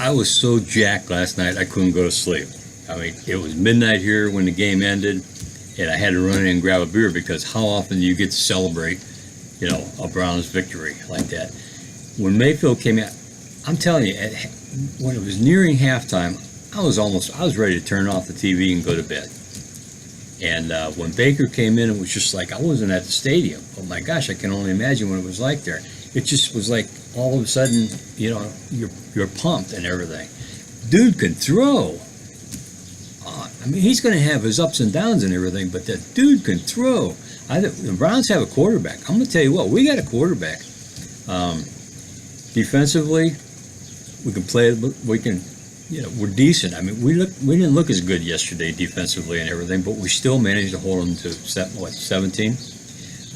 I was so jacked last night I couldn't go to sleep. I mean, it was midnight here when the game ended, and I had to run in and grab a beer because how often do you get to celebrate, a Browns victory like that? When Mayfield came out, I'm telling you, when it was nearing halftime, I was ready to turn off the TV and go to bed. And when Baker came in, it was just like I wasn't at the stadium. Oh my gosh, I can only imagine what it was like there. It just was like all of a sudden, you're pumped and everything. Dude can throw. I mean, he's going to have his ups and downs and everything, but that dude can throw. The Browns have a quarterback. I'm going to tell you what, we got a quarterback. Defensively, we can play. We can. We're decent. I mean, we didn't look as good yesterday defensively and everything, but we still managed to hold them to 17.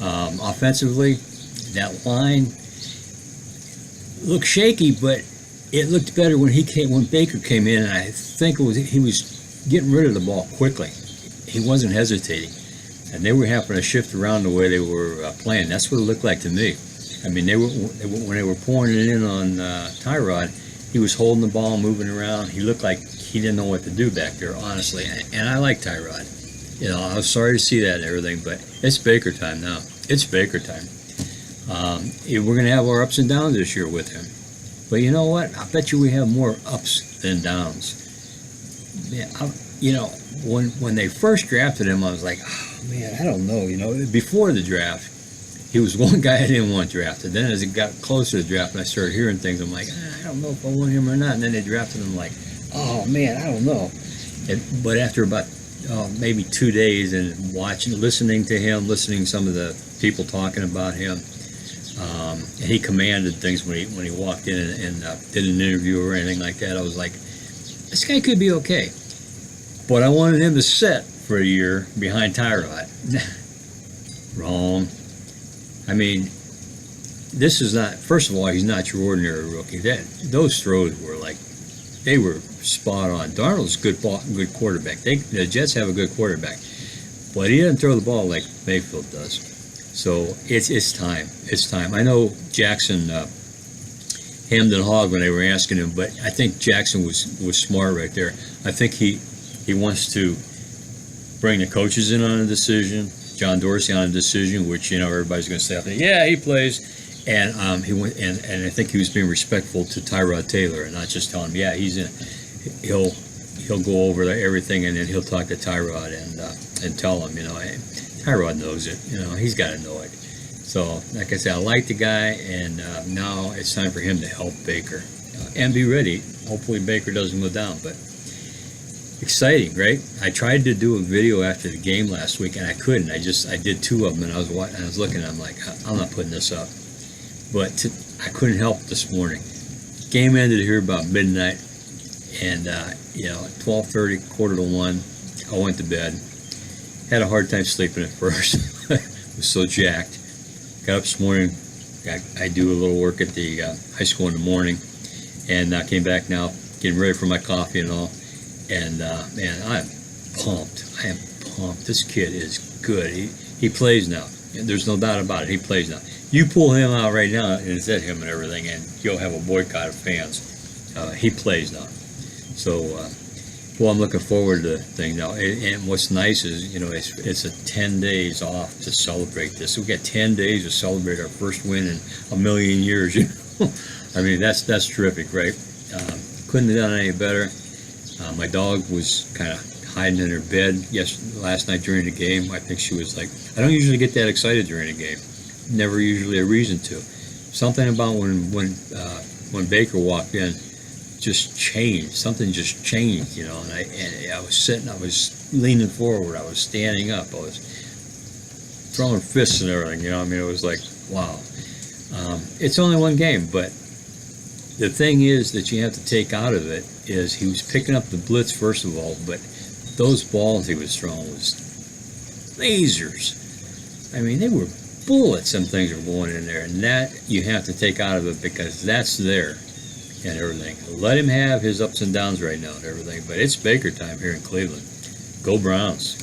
Offensively, that line looked shaky, but it looked better when Baker came in, and I think he was getting rid of the ball quickly. He wasn't hesitating, and they were having to shift around the way they were playing. That's what it looked like to me. I mean, when they were pouring it in on Tyrod, he was holding the ball, moving around. He looked like he didn't know what to do back there, honestly. And I like Tyrod. I was sorry to see that and everything, but it's Baker time now. It's Baker time. We're going to have our ups and downs this year with him. But you know what? I bet you we have more ups than downs. Yeah, when they first drafted him, I was like, oh, man, I don't know. Before the draft, he was one guy I didn't want drafted. Then as it got closer to the draft and I started hearing things, I'm like, I don't know if I want him or not. And then they drafted him like, oh, man, I don't know. But after about maybe 2 days and listening to some of the people talking about him, and he commanded things when he walked in and did an interview or anything like that, I was like, this guy could be okay. But I wanted him to sit for a year behind Tyrod. Wrong. I mean, this is not, first of all, he's not your ordinary rookie. Those throws were they were spot on. Darnold's a good quarterback. The Jets have a good quarterback. But he doesn't throw the ball like Mayfield does. So it's time. It's time. I know Jackson hemmed and hawed when they were asking him, but I think Jackson was smart right there. I think he wants to bring the coaches in on a decision, John Dorsey on a decision, which everybody's going to say, yeah, he plays, and he went and I think he was being respectful to Tyrod Taylor and not just telling him, yeah, he's in. He'll go over everything and then he'll talk to Tyrod and tell him, Tyrod knows it, he's got to know it. So, like I said, I like the guy, and now it's time for him to help Baker and be ready. Hopefully, Baker doesn't go down, but. Exciting, right? I tried to do a video after the game last week and I couldn't. I did 2 of them and I was looking and I'm like, I'm not putting this up. But I couldn't help this morning. Game ended here about midnight and 12:30, 1:45, I went to bed. Had a hard time sleeping at first. Was so jacked. Got up this morning. I do a little work at the high school in the morning and came back now getting ready for my coffee and all. And man, I'm pumped. I am pumped. This kid is good. He plays now. There's no doubt about it. He plays now. You pull him out right now and it's at him and everything, and you'll have a boycott of fans. He plays now. So, I'm looking forward to things now. And what's nice is, it's a 10 days off to celebrate this. We got 10 days to celebrate our first win in a million years. I mean, that's terrific, right? Couldn't have done any better. My dog was kind of hiding in her bed last night during the game. I think she was like, I don't usually get that excited during a game. Never usually a reason to. Something about when Baker walked in just changed. Something just changed, And I was sitting, I was leaning forward, I was standing up, I was throwing fists and everything. It was like, wow. It's only one game, but the thing is that you have to take out of it is he was picking up the blitz first of all, but those balls he was throwing was lasers. I mean, they were bullets. Some things were going in there, and that you have to take out of it because that's there and everything. Let him have his ups and downs right now and everything, but it's Baker time here in Cleveland. Go Browns.